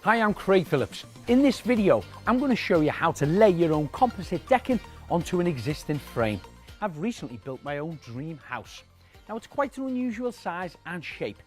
Hi, I'm Craig Phillips. In this video, I'm going to show you how to lay your own composite decking onto an existing frame. I've recently built my own dream house. Now it's quite an unusual size and shape.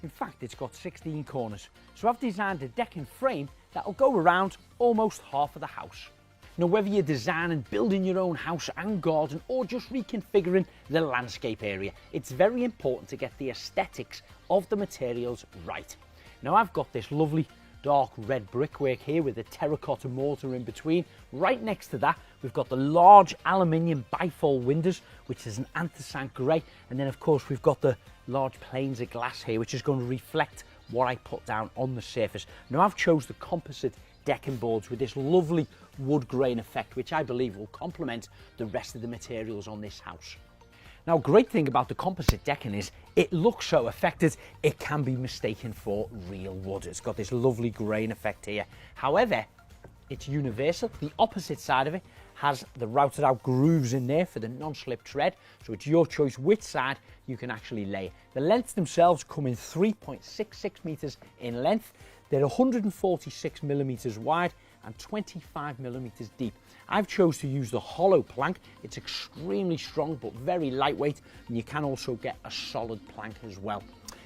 In fact, it's got 16 corners. So I've designed a decking frame that'll go around almost half of the house. Now whether you're designing, building your own house and garden or just reconfiguring the landscape area, it's very important to get the aesthetics of the materials right. Now I've got this lovely dark red brickwork here with a terracotta mortar in between. Right next to that we've got the large aluminium bifold windows, which is an anthracite grey, and then of course we've got the large panes of glass here which is going to reflect what I put down on the surface. Now I've chose the composite decking boards with this lovely wood grain effect, which I believe will complement the rest of the materials on this house. Now, great thing about the composite decking is it looks so affected, it can be mistaken for real wood. It's got this lovely grain effect here. However, it's universal. The opposite side of it has the routed out grooves in there for the non-slip tread. So it's your choice which side you can actually lay. The lengths themselves come in 3.66 meters in length. They're 146 millimeters wide and 25 millimeters deep. I've chose to use the hollow plank. It's extremely strong but very lightweight, and you can also get a solid plank as well.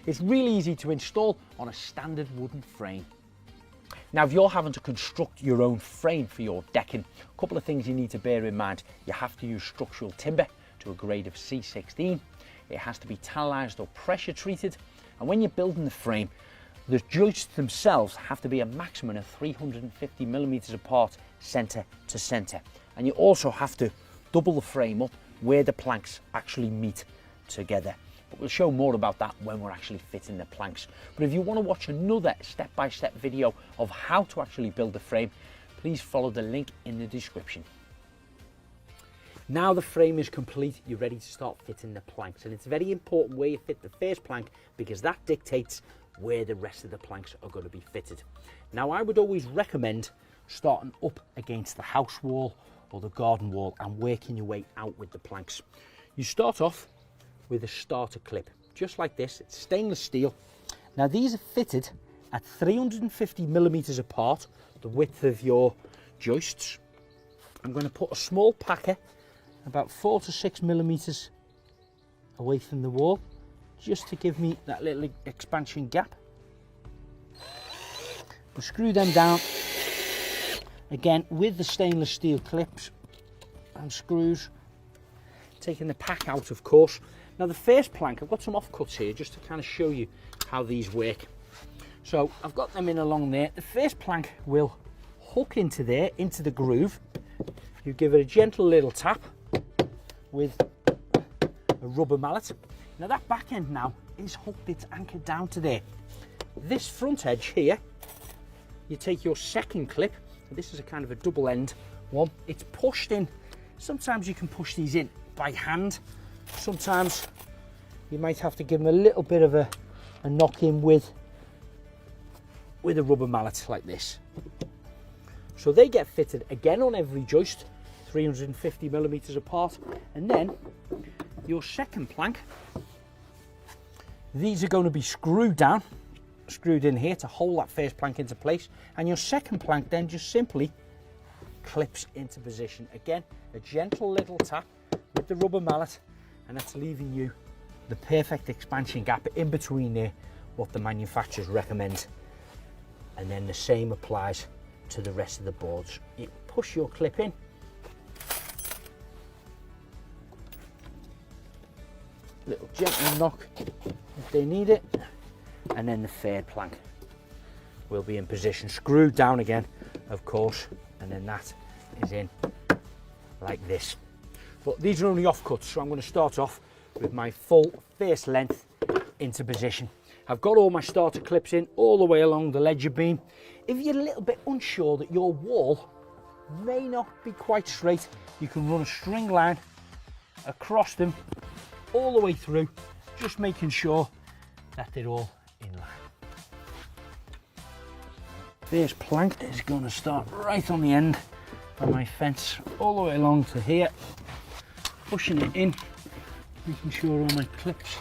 It's really easy to install on a standard wooden frame. Now, if you're having to construct your own frame for your decking, a couple of things you need to bear in mind. You have to use structural timber to a grade of C16. It has to be tannalized or pressure treated, and when you're building the frame, the joists themselves have to be a maximum of 350 millimeters apart, center to center. And you also have to double the frame up where the planks actually meet together. But we'll show more about that when we're actually fitting the planks. But if you want to watch another step-by-step video of how to actually build the frame, please follow the link in the description. Now the frame is complete, you're ready to start fitting the planks. And it's very important where you fit the first plank, because that dictates where the rest of the planks are going to be fitted. Now I would always recommend starting up against the house wall or the garden wall and working your way out with the planks. You start off with a starter clip, just like this. It's stainless steel. Now these are fitted at 350 millimeters apart, the width of your joists. I'm going to put a small packer about 4 to 6 millimeters away from the wall, just to give me that little expansion gap. We'll screw them down again with the stainless steel clips and screws, taking the pack out of course. Now the first plank, I've got some offcuts here just to kind of show you how these work. So I've got them in along there. The first plank will hook into there, into the groove. You give it a gentle little tap with a rubber mallet. Now that back end now is hooked, it's anchored down to there. This front edge here, you take your second clip, this is a kind of a double end one, it's pushed in. Sometimes you can push these in by hand, sometimes you might have to give them a little bit of a knock in with a rubber mallet like this. So they get fitted again on every joist, 350 millimeters apart, and then your second plank, these are going to be screwed in here to hold that first plank into place, and your second plank then just simply clips into position. Again, a gentle little tap with the rubber mallet, and that's leaving you the perfect expansion gap in between there, what the manufacturers recommend. And then the same applies to the rest of the boards. You push your clip in, little gentle knock if they need it, and then the third plank will be in position, screwed down again of course, and then that is in like this. But these are only offcuts, so I'm going to start off with my full first length into position. I've got all my starter clips in all the way along the ledger beam. If you're a little bit unsure that your wall may not be quite straight, you can run a string line across them all the way through, just making sure that they're all in line. This plank is going to start right on the end of my fence all the way along to here, pushing it in, making sure all my clips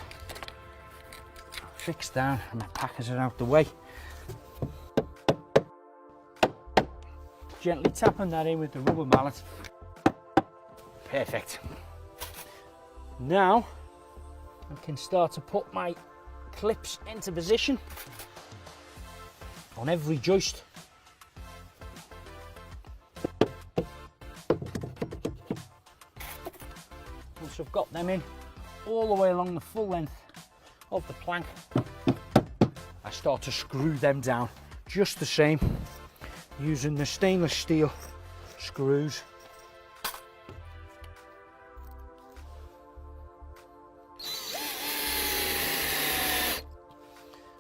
are fixed down and my packers are out the way. gently tapping that in with the rubber mallet. Perfect. Now I can start to put my clips into position on every joist. Once I've got them in all the way along the full length of the plank, I start to screw them down just the same using the stainless steel screws.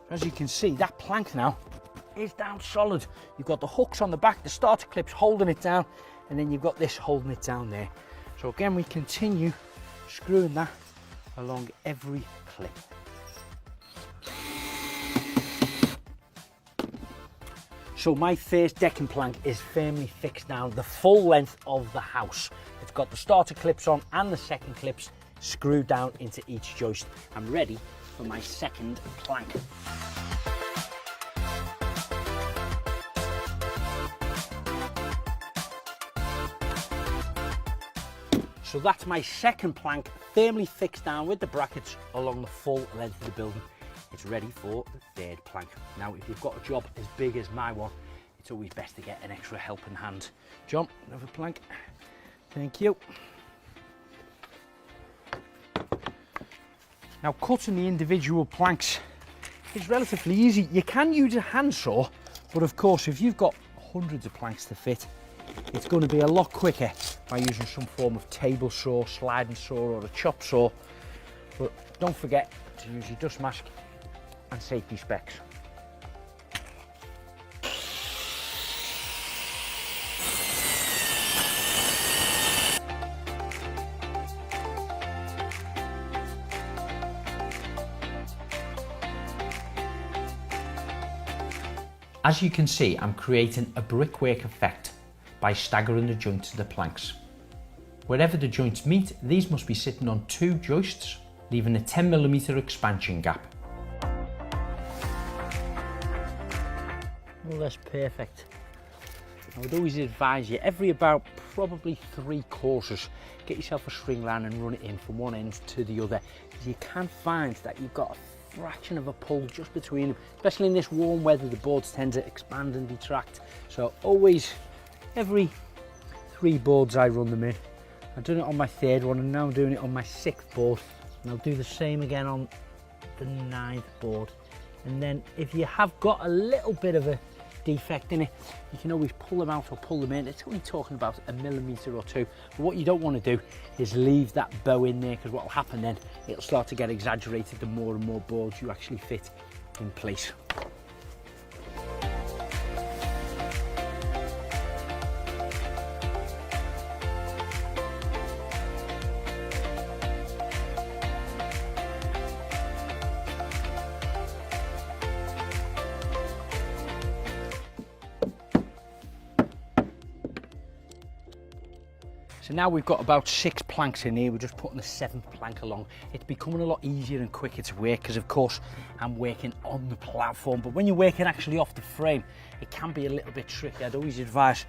As you can see, that plank now is down solid. You've got the hooks on the back, the starter clips holding it down, and then you've got this holding it down there. So again, we continue screwing that along every clip. So my first decking plank is firmly fixed down the full length of the house. It's got the starter clips on and the second clips screwed down into each joist. I'm ready for my second plank. So that's my second plank firmly fixed down with the brackets along the full length of the building. It's ready for the third plank. Now, if you've got a job as big as my one, it's always best to get an extra helping hand. John, another plank. Thank you. Now, cutting the individual planks is relatively easy. You can use a handsaw, but of course, if you've got hundreds of planks to fit, it's going to be a lot quicker by using some form of table saw, sliding saw, or a chop saw. But don't forget to use your dust mask and safety specs. As you can see, I'm creating a brickwork effect by staggering the joints of the planks. Wherever the joints meet, these must be sitting on two joists, leaving a 10mm expansion gap. Well, that's perfect. I would always advise you, every about probably 3 courses, get yourself a string line and run it in from one end to the other. You can find that you've got a fraction of a pull just between them, especially in this warm weather. The boards tend to expand and detract, so always, every 3 boards I run them in. I've done it on my 3rd one, and now I'm doing it on my 6th board, and I'll do the same again on the 9th board. And then if you have got a little bit of a defect in it, you can always pull them out or pull them in. It's only talking about a millimetre or 2, but what you don't want to do is leave that bow in there, because what will happen then, it'll start to get exaggerated the more and more boards you actually fit in place. So now we've got about 6 planks in here. We're just putting the 7th plank along. It's becoming a lot easier and quicker to work, because of course I'm working on the platform, but when you're working actually off the frame, it can be a little bit tricky. I'd always advise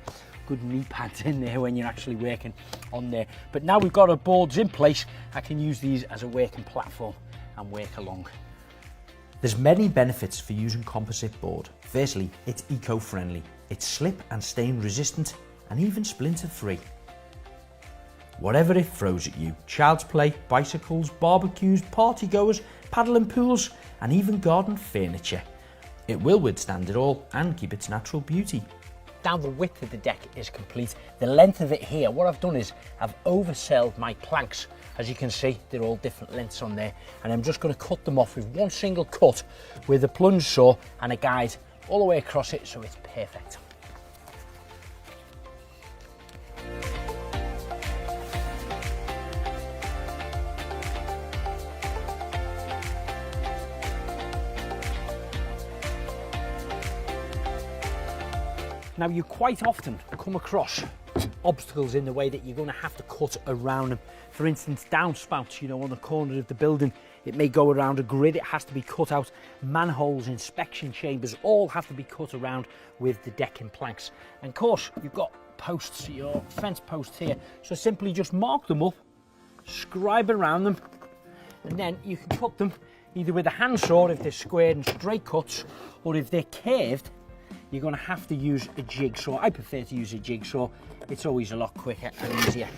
good knee pads in there when you're actually working on there. But now we've got our boards in place, I can use these as a working platform and work along. There's many benefits for using composite board. Firstly, it's eco-friendly. It's slip and stain resistant and even splinter free. Whatever it throws at you, child's play, bicycles, barbecues, party goers, paddling pools, and even garden furniture, it will withstand it all and keep its natural beauty. Now the width of the deck is complete. The length of it here, what I've done is I've oversailed my planks. As you can see, they're all different lengths on there, and I'm just going to cut them off with one single cut with a plunge saw and a guide all the way across it, so it's perfect. Now, you quite often come across obstacles in the way that you're going to have to cut around them. For instance, downspouts, you know, on the corner of the building, it may go around a grid, it has to be cut out. Manholes, inspection chambers, all have to be cut around with the decking planks. And of course, you've got posts, your fence posts here, so simply just mark them up, scribe around them, and then you can cut them either with a handsaw if they're squared and straight cuts, or if they're curved, you're going to have to use a jigsaw. I prefer to use a jigsaw, it's always a lot quicker and easier.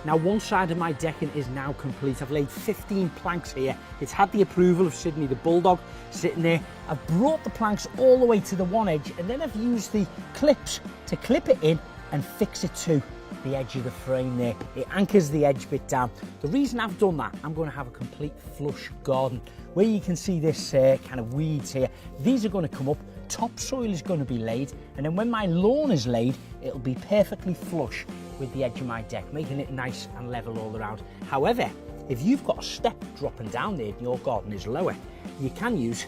Now, one side of my decking is now complete. I've laid 15 planks here. It's had the approval of Sydney the Bulldog sitting there. I've brought the planks all the way to the one edge, and then I've used the clips to clip it in and fix it to the edge of the frame there. It anchors the edge bit down. The reason I've done that, I'm going to have a complete flush garden. Where you can see this kind of weeds here, these are going to come up, topsoil is going to be laid, and then when my lawn is laid, it'll be perfectly flush with the edge of my deck, making it nice and level all around. However, if you've got a step dropping down there and your garden is lower, you can use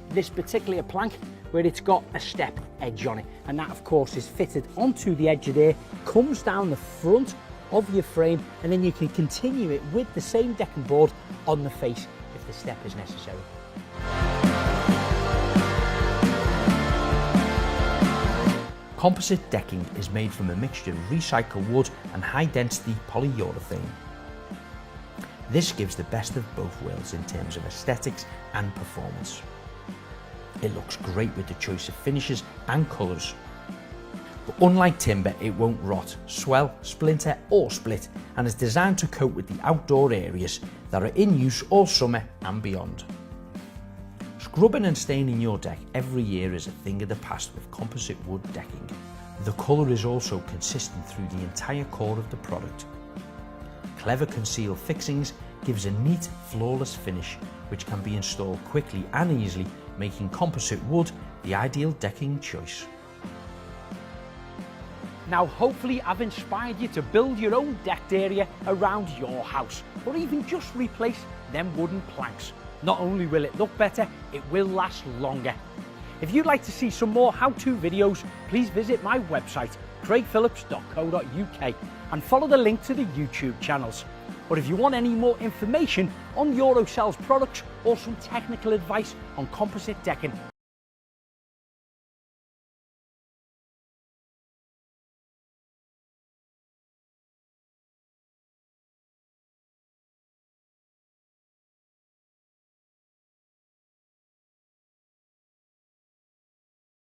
this particular plank where it's got a step edge on it, and that of course is fitted onto the edge of there, comes down the front of your frame, and then you can continue it with the same decking board on the face if the step is necessary. Composite decking is made from a mixture of recycled wood and high-density polyurethane. This gives the best of both worlds in terms of aesthetics and performance. It looks great with the choice of finishes and colours. But unlike timber, it won't rot, swell, splinter or split, and is designed to cope with the outdoor areas that are in use all summer and beyond. Scrubbing and staining your deck every year is a thing of the past with composite wood decking. The colour is also consistent through the entire core of the product. Clever concealed fixings gives a neat, flawless finish which can be installed quickly and easily, making composite wood the ideal decking choice. Now hopefully I've inspired you to build your own decked area around your house, or even just replace them wooden planks. Not only will it look better, it will last longer. If you'd like to see some more how-to videos, please visit my website, craigphillips.co.uk, and follow the link to the YouTube channels. Or if you want any more information on Eurocells products or some technical advice on composite decking,